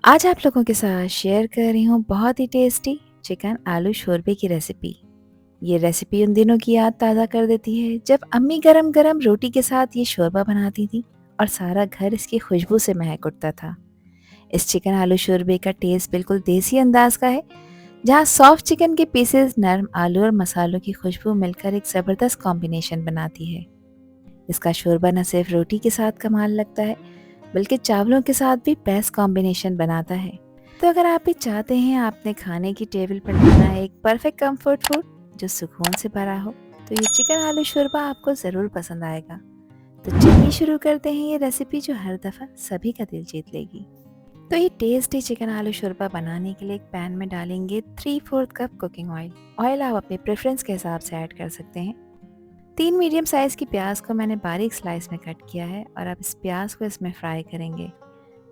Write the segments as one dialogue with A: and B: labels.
A: आज आप लोगों के साथ शेयर कर रही हूँ बहुत ही टेस्टी चिकन आलू शोरबे की रेसिपी। ये रेसिपी उन दिनों की याद ताज़ा कर देती है जब अम्मी गरम गरम रोटी के साथ ये शोरबा बनाती थी और सारा घर इसकी खुशबू से महक उठता था। इस चिकन आलू शोरबे का टेस्ट बिल्कुल देसी अंदाज का है, जहाँ सॉफ्ट चिकन के पीसेस, नरम आलू और मसालों की खुशबू मिलकर एक ज़बरदस्त कॉम्बिनेशन बनाती है। इसका शोरबा न सिर्फ रोटी के साथ कमाल लगता है, बल्कि चावलों के साथ भी बेस्ट कॉम्बिनेशन बनाता है। तो अगर आप भी चाहते हैं अपने खाने की टेबल पर लाना है एक परफेक्ट कंफर्ट फूड जो सुकून से भरा हो, तो ये चिकन आलू शोरबा आपको ज़रूर पसंद आएगा। तो चलिए शुरू करते हैं ये रेसिपी जो हर दफ़ा सभी का दिल जीत लेगी। तो ये टेस्टी चिकन आलू शोरबा बनाने के लिए एक पैन में डालेंगे 3/4 कप कुकिंग ऑयल। ऑयल आप अपने प्रेफरेंस के हिसाब से ऐड कर सकते हैं। 3 मीडियम साइज़ की प्याज को मैंने बारीक स्लाइस में कट किया है और अब इस प्याज को इसमें फ्राई करेंगे।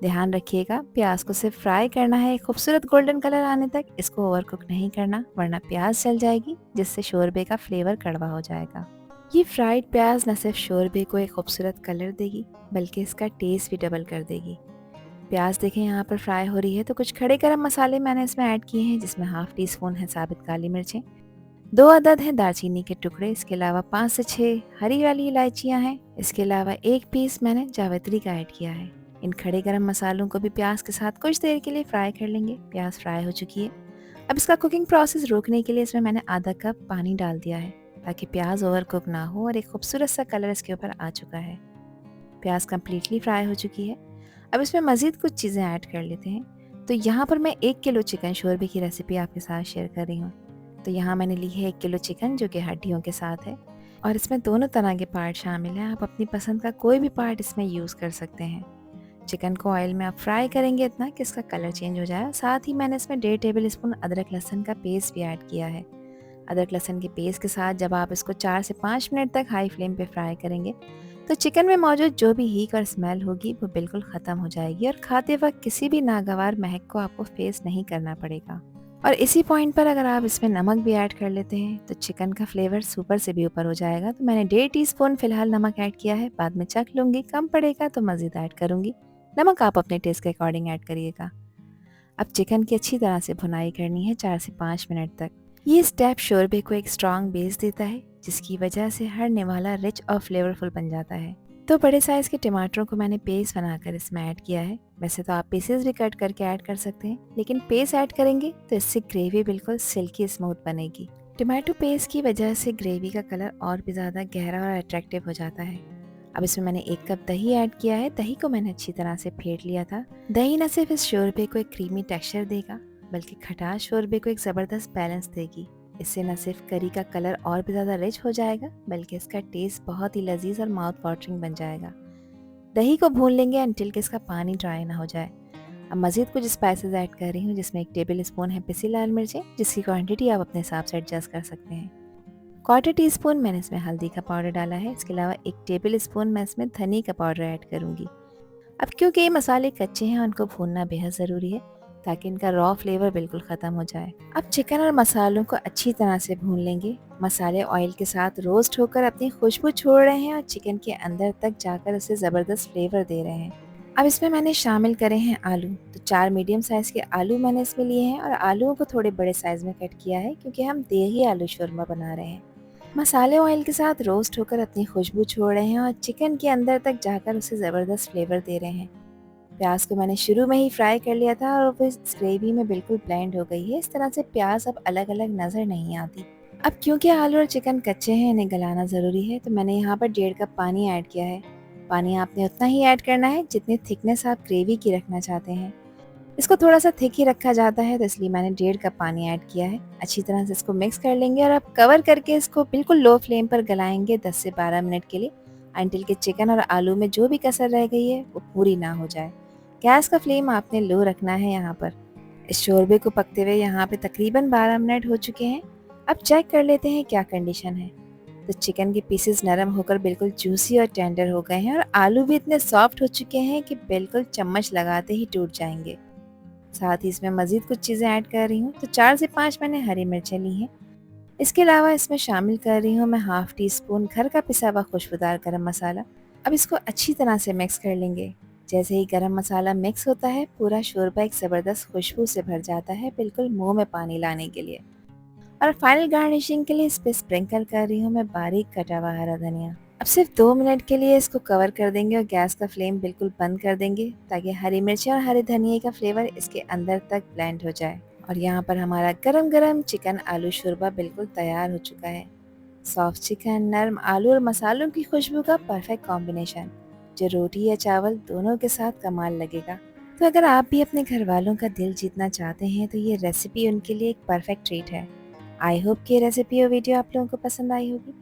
A: ध्यान रखिएगा, प्याज को सिर्फ फ्राई करना है, खूबसूरत गोल्डन कलर आने तक। इसको ओवर कुक नहीं करना, वरना प्याज जल जाएगी जिससे शोरबे का फ्लेवर कड़वा हो जाएगा। ये फ्राइड प्याज न सिर्फ शोरबे को एक खूबसूरत कलर देगी, बल्कि इसका टेस्ट भी डबल कर देगी। प्याज देखें यहाँ पर फ्राई हो रही है, तो कुछ खड़े गरम मसाले मैंने इसमें ऐड किए हैं, जिसमें हाफ टी स्पून है साबित काली मिर्चें, 2 अदद हैं दालचीनी के टुकड़े, इसके अलावा 5 से 6 हरी वाली इलायचियाँ हैं। इसके अलावा 1 पीस मैंने जावित्री का ऐड किया है। इन खड़े गरम मसालों को भी प्याज के साथ कुछ देर के लिए फ्राई कर लेंगे। प्याज फ्राई हो चुकी है। अब इसका कुकिंग प्रोसेस रोकने के लिए इसमें मैंने आधा कप पानी डाल दिया है, ताकि प्याज ओवर कुक ना हो और एक खूबसूरत सा कलर इसके ऊपर आ चुका है। प्याज कम्प्लीटली फ्राई हो चुकी है। अब इसमें मज़ीद कुछ चीज़ें ऐड कर लेते हैं। तो यहाँ पर मैं 1 किलो चिकन शोरबे की रेसिपी आपके साथ शेयर कर रही हूँ। तो यहाँ मैंने ली है 1 किलो चिकन, जो कि हड्डियों के साथ है, और इसमें दोनों तरह के पार्ट शामिल हैं। आप अपनी पसंद का कोई भी पार्ट इसमें यूज़ कर सकते हैं। चिकन को ऑयल में आप फ्राई करेंगे इतना कि इसका कलर चेंज हो जाए। साथ ही मैंने इसमें 1.5 टेबल स्पून अदरक लहसुन का पेस्ट भी ऐड किया है। अदरक लहसुन के पेस्ट के साथ जब आप इसको 4 से 5 मिनट तक हाई फ्लेम पे फ्राई करेंगे, तो चिकन में मौजूद जो भी हीक और स्मेल होगी वो बिल्कुल ख़त्म हो जाएगी और खाते वक्त किसी भी नागवार महक को आपको फेस नहीं करना पड़ेगा। और इसी पॉइंट पर अगर आप इसमें नमक भी ऐड कर लेते हैं, तो चिकन का फ्लेवर सुपर से भी ऊपर हो जाएगा। तो मैंने 1.5 टीस्पून फ़िलहाल नमक ऐड किया है, बाद में चख लूँगी, कम पड़ेगा तो मज़ीद ऐड करूँगी। नमक आप अपने टेस्ट के अकॉर्डिंग ऐड करिएगा। अब चिकन की अच्छी तरह से भुनाई करनी है 4 से 5 मिनट तक। ये स्टेप शोरबे को एक स्ट्रॉन्ग बेस देता है, जिसकी वजह से हर निवाला रिच और फ्लेवरफुल बन जाता है। तो बड़े साइज़ के टमाटरों को मैंने पेस्ट बनाकर इसमें ऐड किया है। वैसे तो आप पीसेस भी कट करके ऐड कर सकते हैं, लेकिन पेस्ट ऐड करेंगे तो इससे ग्रेवी बिल्कुल सिल्की स्मूथ बनेगी। टमाटो पेस्ट की वजह से ग्रेवी का कलर और भी ज़्यादा गहरा और अट्रैक्टिव हो जाता है। अब इसमें मैंने 1 कप दही ऐड किया है। दही को मैंने अच्छी तरह से फेंट लिया था। दही न सिर्फ इस शोरबे को एक क्रीमी टेक्सचर देगा, बल्कि खटास शोरबे को एक ज़बरदस्त बैलेंस देगी। इससे न सिर्फ करी का कलर और भी ज़्यादा रिच हो जाएगा, बल्कि इसका टेस्ट बहुत ही लजीज और माउथ वाटरिंग बन जाएगा। दही को भून लेंगे अनटिल कि इसका पानी ड्राई ना हो जाए। अब मज़ीद कुछ स्पाइसेस ऐड कर रही हूँ, जिसमें 1 टेबल स्पून है पिसी लाल मिर्चें, जिसकी क्वांटिटी आप अपने हिसाब से एडजस्ट कर सकते हैं। 1/4 टीस्पून मैंने इसमें हल्दी का पाउडर डाला है। इसके अलावा 1 टेबल स्पून मैं इसमें धनी का पाउडर ऐड करूँगी। अब क्योंकि ये मसाले कच्चे हैं, उनको भूनना बेहद ज़रूरी है, ताकि इनका रॉ फ्लेवर बिल्कुल ख़त्म हो जाए। अब चिकन और मसालों को अच्छी तरह से भून लेंगे। मसाले ऑयल के साथ रोस्ट होकर अपनी खुशबू छोड़ रहे हैं और चिकन के अंदर तक जाकर उसे ज़बरदस्त फ्लेवर दे रहे हैं। अब इसमें मैंने शामिल करे हैं आलू। तो 4 मीडियम साइज़ के आलू मैंने इसमें लिए हैं और आलूओं को थोड़े बड़े साइज़ में कट किया है, क्योंकि हम देही आलू शोरमा बना रहे हैं। मसाले ऑयल के साथ रोस्ट होकर अपनी खुशबू छोड़ रहे हैं और चिकन के अंदर तक जाकर उसे ज़बरदस्त फ्लेवर दे रहे हैं। प्याज को मैंने शुरू में ही फ्राई कर लिया था और वो इस ग्रेवी में बिल्कुल ब्लेंड हो गई है। इस तरह से प्याज अब अलग अलग नज़र नहीं आती। अब क्योंकि आलू और चिकन कच्चे हैं, इन्हें गलाना ज़रूरी है, तो मैंने यहाँ पर 1.5 कप पानी ऐड किया है। पानी आपने उतना ही ऐड करना है जितनी थिकनेस आप ग्रेवी की रखना चाहते हैं। इसको थोड़ा सा थिक ही रखा जाता है, तो इसलिए मैंने 1.5 कप पानी ऐड किया है। अच्छी तरह से इसको मिक्स कर लेंगे और अब कवर करके इसको बिल्कुल लो फ्लेम पर गलाएंगे 10 से 12 मिनट के लिए, अंटिल के चिकन और आलू में जो भी कसर रह गई है वो पूरी ना हो जाए। गैस का फ्लेम आपने लो रखना है यहाँ पर। इस शोरबे को पकते हुए यहाँ पे तकरीबन 12 मिनट हो चुके हैं। अब चेक कर लेते हैं क्या कंडीशन है। तो चिकन के पीसेस नरम होकर बिल्कुल जूसी और टेंडर हो गए हैं और आलू भी इतने सॉफ्ट हो चुके हैं कि बिल्कुल चम्मच लगाते ही टूट जाएंगे। साथ ही इसमें मज़ीद कुछ चीज़ें ऐड कर रही हूँ। तो 4 से 5 मैंने हरी मिर्चें ली हैं। इसके अलावा इसमें शामिल कर रही हूँ मैं हाफ टी स्पून घर का पिसा हुआ खुशबूदार गरम मसाला। अब इसको अच्छी तरह से मिक्स कर लेंगे। जैसे ही गरम मसाला मिक्स होता है, पूरा शोरबा एक ज़बरदस्त खुशबू से भर जाता है, बिल्कुल मुंह में पानी लाने के लिए। और फाइनल गार्निशिंग के लिए इस पे स्प्रिंकल कर रही हूँ मैं बारीक कटा हुआ हरा धनिया। अब सिर्फ 2 मिनट के लिए इसको कवर कर देंगे और गैस का फ्लेम बिल्कुल बंद कर देंगे, ताकि हरी मिर्ची और हरे धनिए का फ्लेवर इसके अंदर तक ब्लेंड हो जाए। और यहाँ पर हमारा गरम गरम चिकन आलू शोरबा बिल्कुल तैयार हो चुका है। सॉफ्ट चिकन, नरम आलू और मसालों की खुशबू का परफेक्ट कॉम्बिनेशन, जो रोटी या चावल दोनों के साथ कमाल लगेगा। तो अगर आप भी अपने घर वालों का दिल जीतना चाहते हैं तो ये रेसिपी उनके लिए एक परफेक्ट ट्रीट है। आई होप कि ये रेसिपी और वीडियो आप लोगों को पसंद आई होगी।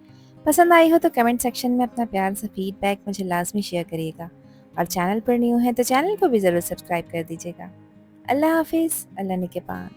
A: पसंद आई हो तो कमेंट सेक्शन में अपना प्यार सा फीडबैक मुझे लाजमी शेयर करिएगा। और चैनल पर न्यू है तो चैनल को भी ज़रूर सब्सक्राइब कर दीजिएगा। अल्लाह हाफिज़, अल्लाह ने के पास।